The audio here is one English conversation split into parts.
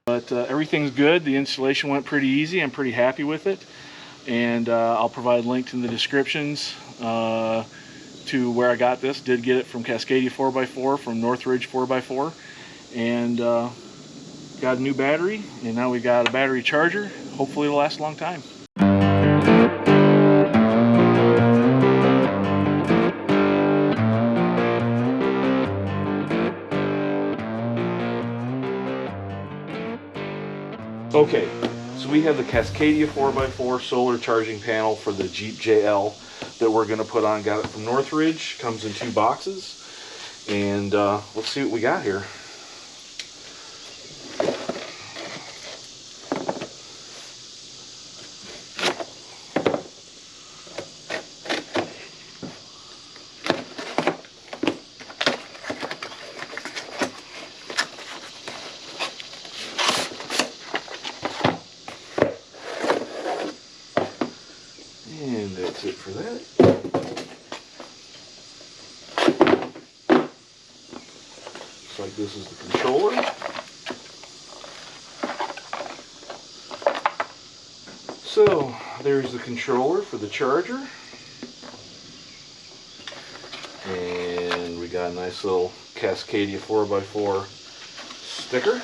But everything's good. The installation went pretty easy. I'm pretty happy with it. And I'll provide links in the descriptions to where I got this. Did get it from Cascadia 4x4 from Northridge 4x4. And got a new battery. And now we got a battery charger. Hopefully it'll last a long time. Okay, so we have the Cascadia 4x4 solar charging panel for the Jeep JL that we're going to put on. Got it from Northridge. Comes in 2 boxes. And let's see what we got here. And that's it for that. Looks like this is the controller. So there's the controller for the charger. And we got a nice little Cascadia 4x4 sticker.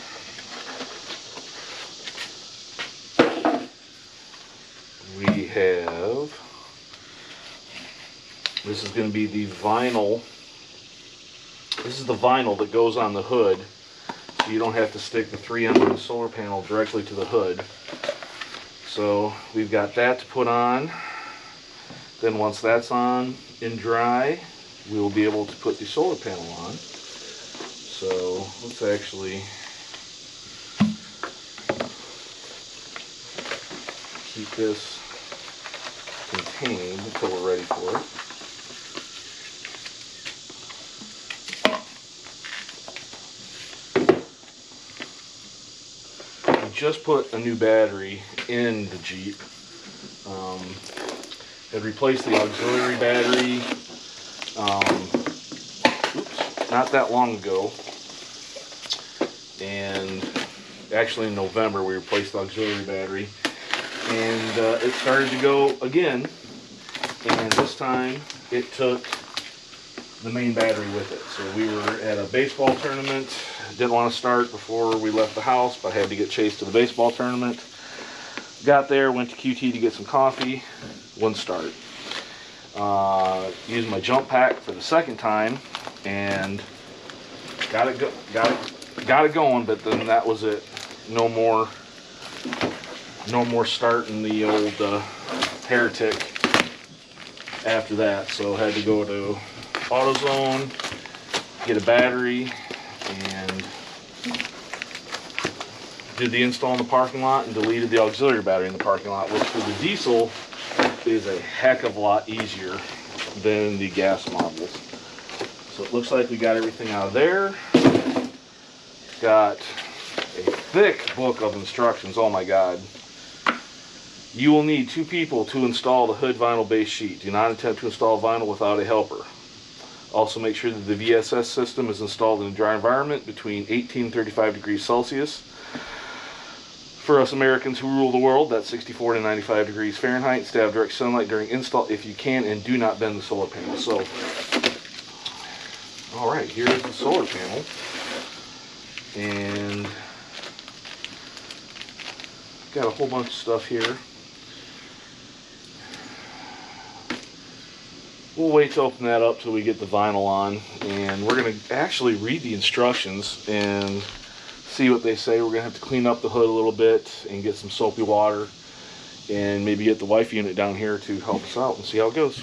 We have, this is going to be the vinyl. This is the vinyl that goes on the hood, so you don't have to stick the 3M on the solar panel directly to the hood. So we've got that to put on. Then once that's on and dry, we will be able to put the solar panel on. So let's actually keep this contained until we're ready for it. We just put a new battery in the Jeep. Had replaced the auxiliary battery not that long ago, and actually in November we replaced the auxiliary battery. And it started to go again, and this time it took the main battery with it. So we were at a baseball tournament, didn't want to start before we left the house, but had to get chased to the baseball tournament. Got there, went to QT to get some coffee, wouldn't start. Used my jump pack for the second time, and got it going, but then that was it. No more starting the old HERETIC after that, so had to go to AutoZone, get a battery, and did the install in the parking lot and deleted the auxiliary battery in the parking lot, which for the diesel is a heck of a lot easier than the gas models. So it looks like we got everything out of there. Got a thick book of instructions. Oh my God. You will need 2 people to install the hood vinyl base sheet. Do not attempt to install vinyl without a helper. Also make sure that the VSS system is installed in a dry environment between 18 and 35 degrees Celsius. For us Americans who rule the world, that's 64 to 95 degrees Fahrenheit. Stay out of direct sunlight during install if you can, and do not bend the solar panel. So, alright, here's the solar panel. And got a whole bunch of stuff here. We'll wait to open that up till we get the vinyl on, and we're going to actually read the instructions and see what they say. We're going to have to clean up the hood a little bit and get some soapy water, and maybe get the wife unit down here to help us out and see how it goes.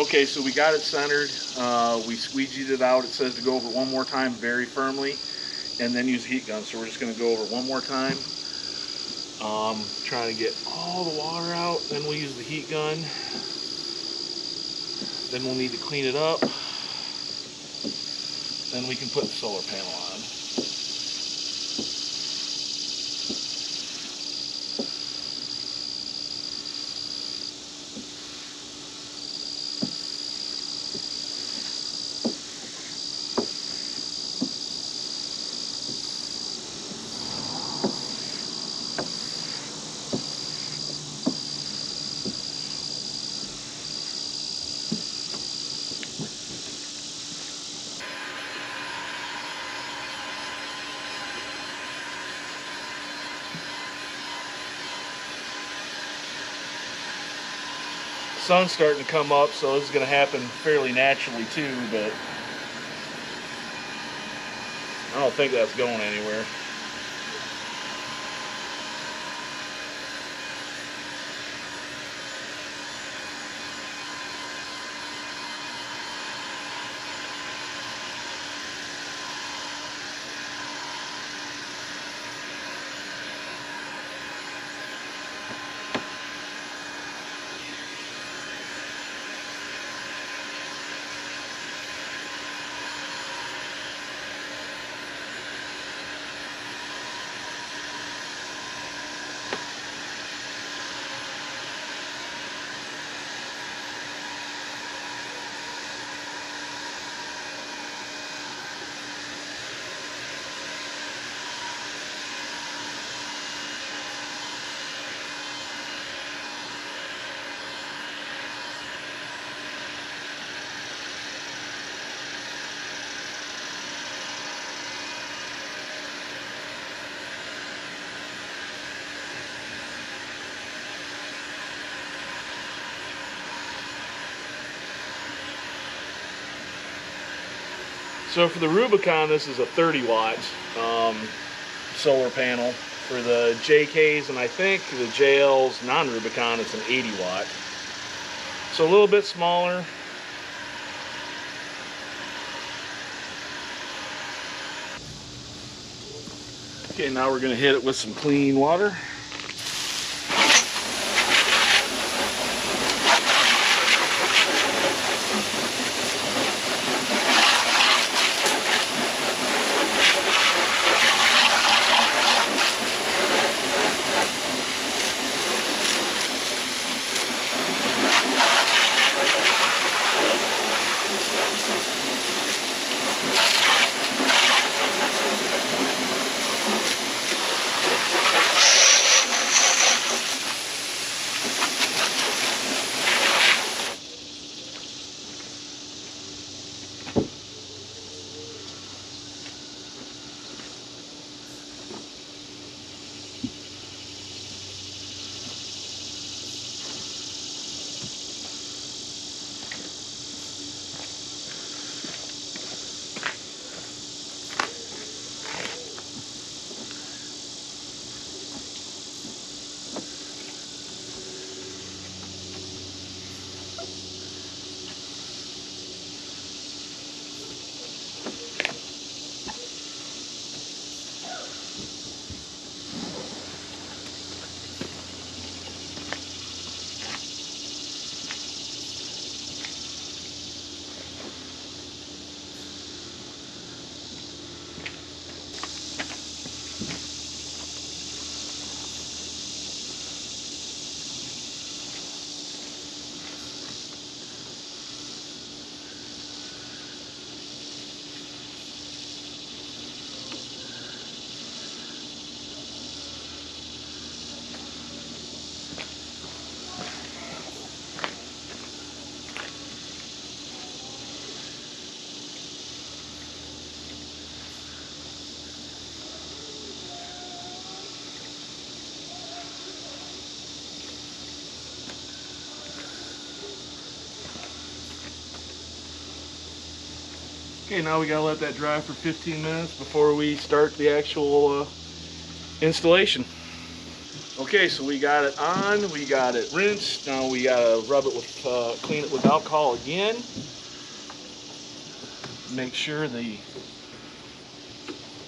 Okay, so we got it centered. We squeegeed it out. It says to go over one more time very firmly and then use the heat gun. So we're just going to go over one more time. Trying to get all the water out. Then we'll use the heat gun. Then we'll need to clean it up. Then we can put the solar panel on. Sun's starting to come up, so this is going to happen fairly naturally too, but I don't think that's going anywhere. So for the Rubicon, this is a 30 watt solar panel. For the JKs and I think the JL's non-Rubicon, it's an 80 watt. So a little bit smaller. Okay, now we're going to hit it with some clean water. Okay, now we gotta let that dry for 15 minutes before we start the actual installation. Okay, so we got it on, we got it rinsed. Now we gotta rub it with, clean it with alcohol again. Make sure the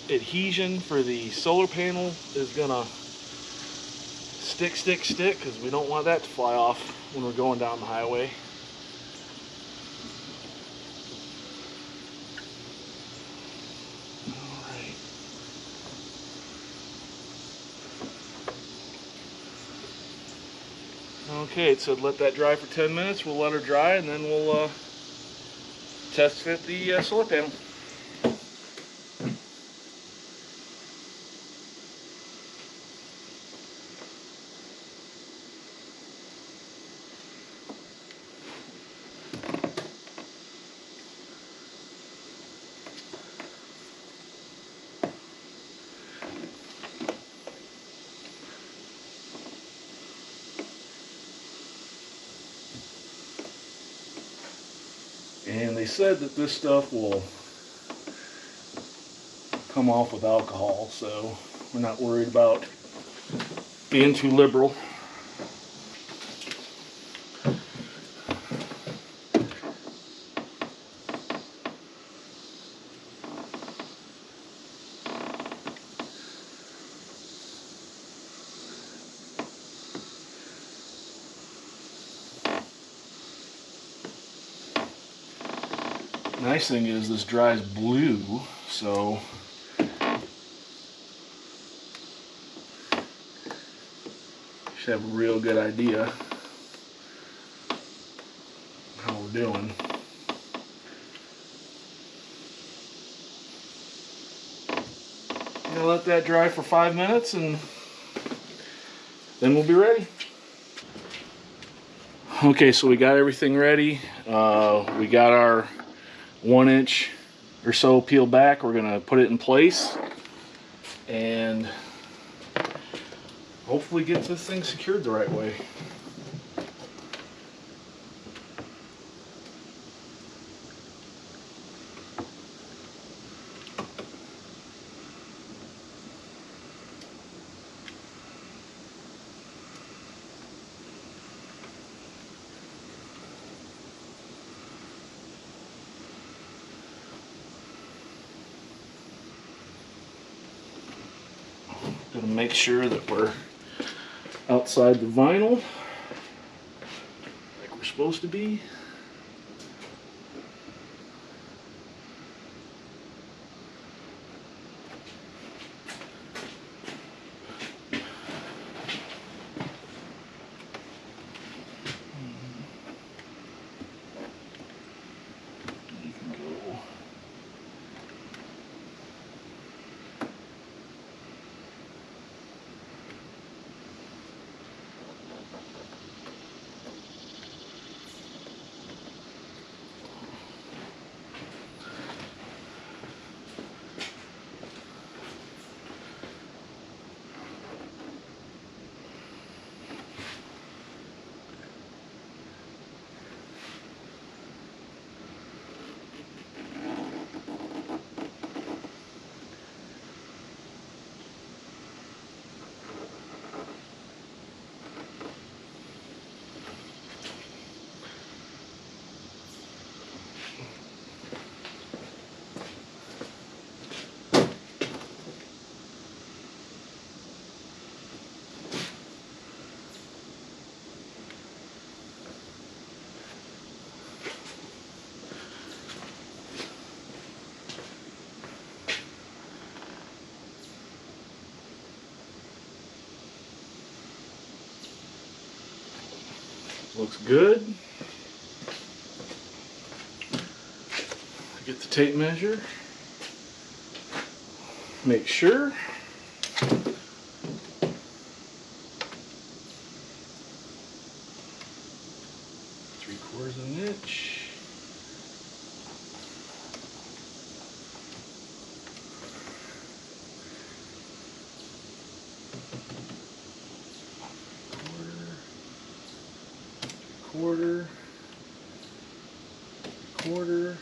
adhesion for the solar panel is gonna stick, because we don't want that to fly off when we're going down the highway. Okay, it said let that dry for 10 minutes. We'll let her dry and then we'll test fit the solar panel. And they said that this stuff will come off with alcohol, so we're not worried about being too liberal. Nice thing is this dries blue, so should have a real good idea how we're doing. Gonna let that dry for 5 minutes and then we'll be ready. Okay, so we got everything ready. We got our 1 inch or so peeled back. We're gonna put it in place and hopefully get this thing secured the right way. Gonna make sure that we're outside the vinyl like we're supposed to be. Looks good. Get the tape measure. Make sure. Three-quarters of an inch. Quarter, quarter,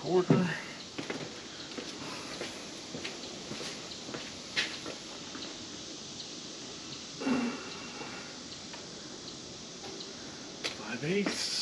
3/4. Five-eighths.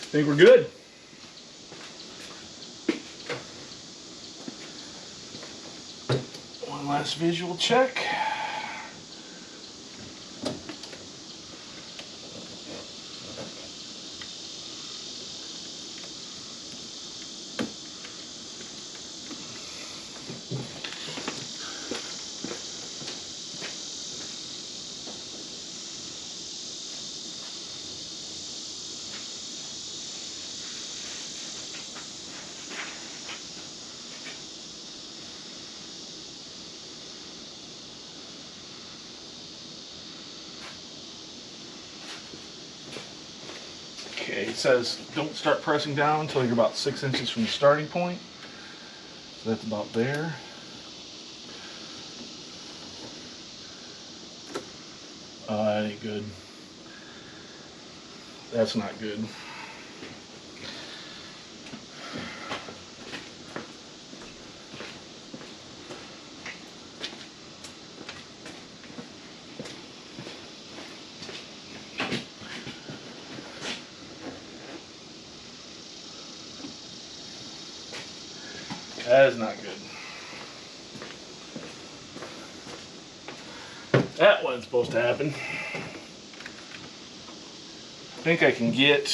I think we're good. One last visual check. Okay, it says don't start pressing down until you're about 6 inches from the starting point. So that's about there. Oh, that ain't good. That's not good. That is not good. That wasn't supposed to happen. I think I can get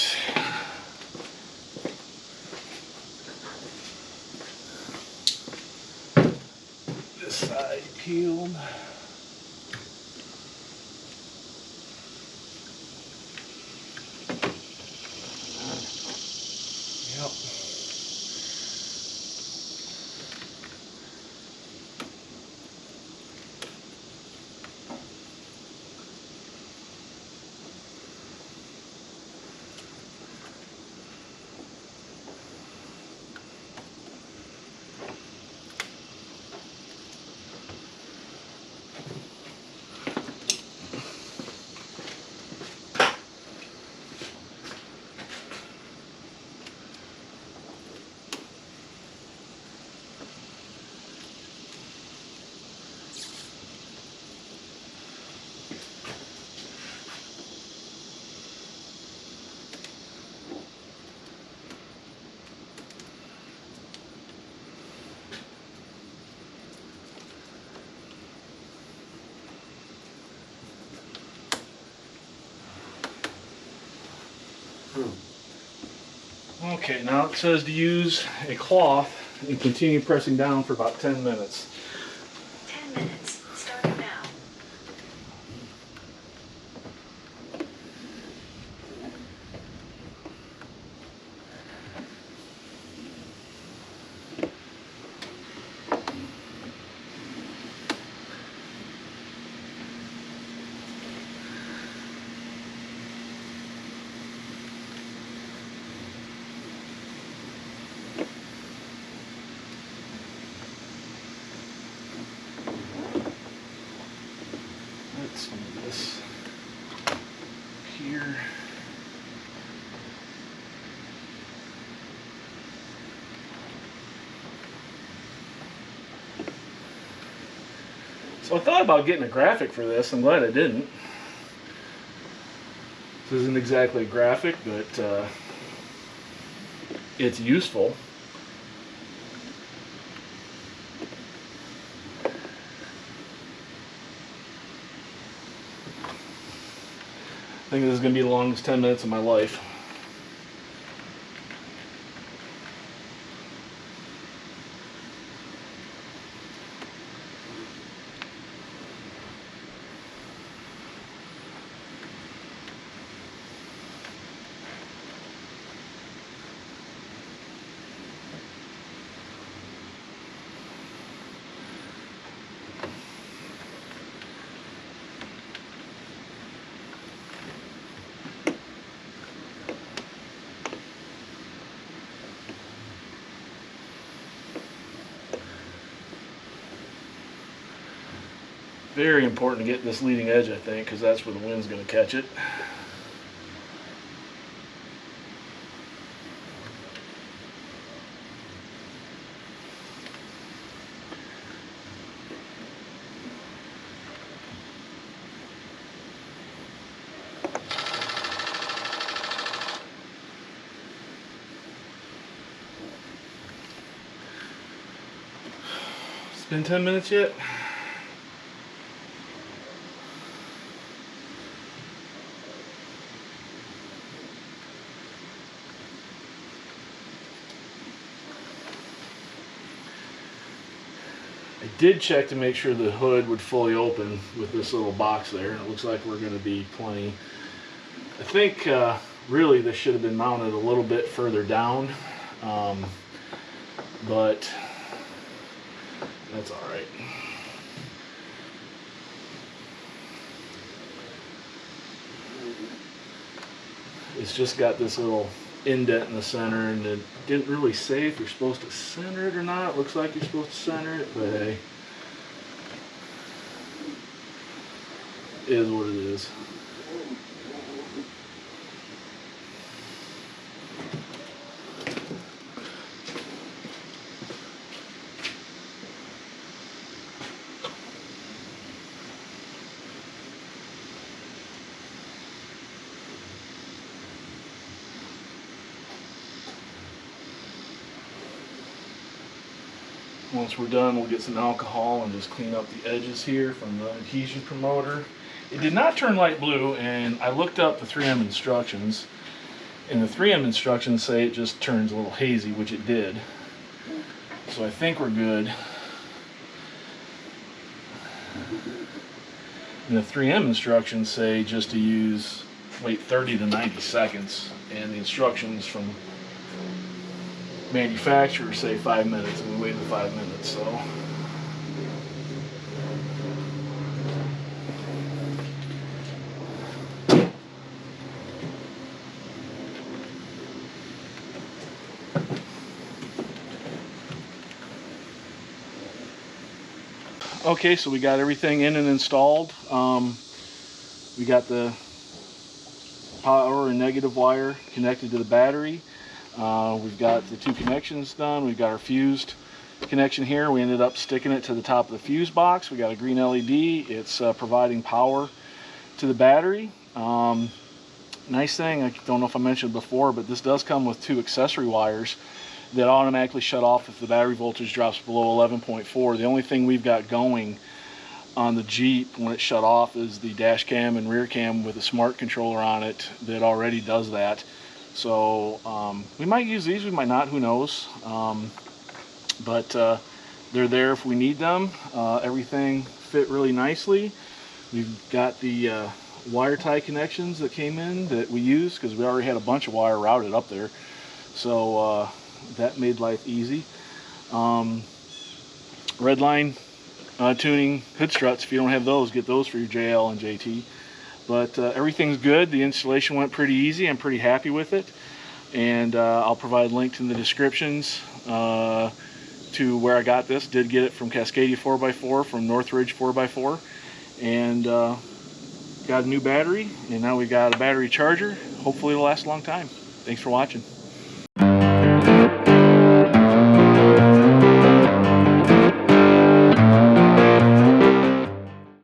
this side peeled. Yep. Okay, now it says to use a cloth and continue pressing down for about 10 minutes. 10 minutes, starting now. Let's do this here. So I thought about getting a graphic for this. I'm glad I didn't. This isn't exactly a graphic, but it's useful. I think this is going to be the longest 10 minutes of my life. Very important to get this leading edge, I think, because that's where the wind's going to catch it. It's been 10 minutes yet? I did check to make sure the hood would fully open with this little box there, and it looks like we're going to be plenty. I think really this should have been mounted a little bit further down, but that's all right. It's just got this little indent in the center, and it didn't really say if you're supposed to center it or not. It looks like you're supposed to center it, but hey, it is what it is. Once we're done, we'll get some alcohol and just clean up the edges here from the adhesion promoter. It did not turn light blue, and I looked up the 3M instructions, and the 3M instructions say it just turns a little hazy, which it did. So I think we're good. And the 3M instructions say just to wait 30 to 90 seconds, and the instructions from manufacturer say 5 minutes, and we waited 5 minutes. So okay, so we got everything in and installed. We got the power and negative wire connected to the battery. We've got the 2 connections done. We've got our fused connection here. We ended up sticking it to the top of the fuse box. We got a green LED. It's providing power to the battery. Nice thing, I don't know if I mentioned before, but this does come with 2 accessory wires that automatically shut off if the battery voltage drops below 11.4. The only thing we've got going on the Jeep when it shut off is the dash cam and rear cam with a smart controller on it that already does that. So we might use these, we might not, who knows. But they're there if we need them. Everything fit really nicely. We've got the wire tie connections that came in that we used because we already had a bunch of wire routed up there. So that made life easy. Red line tuning hood struts, if you don't have those, get those for your JL and JT. But everything's good. The installation went pretty easy. I'm pretty happy with it. And I'll provide links in the descriptions to where I got this. Did get it from Cascadia 4x4 from Northridge 4x4. And got a new battery. And now we got a battery charger. Hopefully it'll last a long time. Thanks for watching.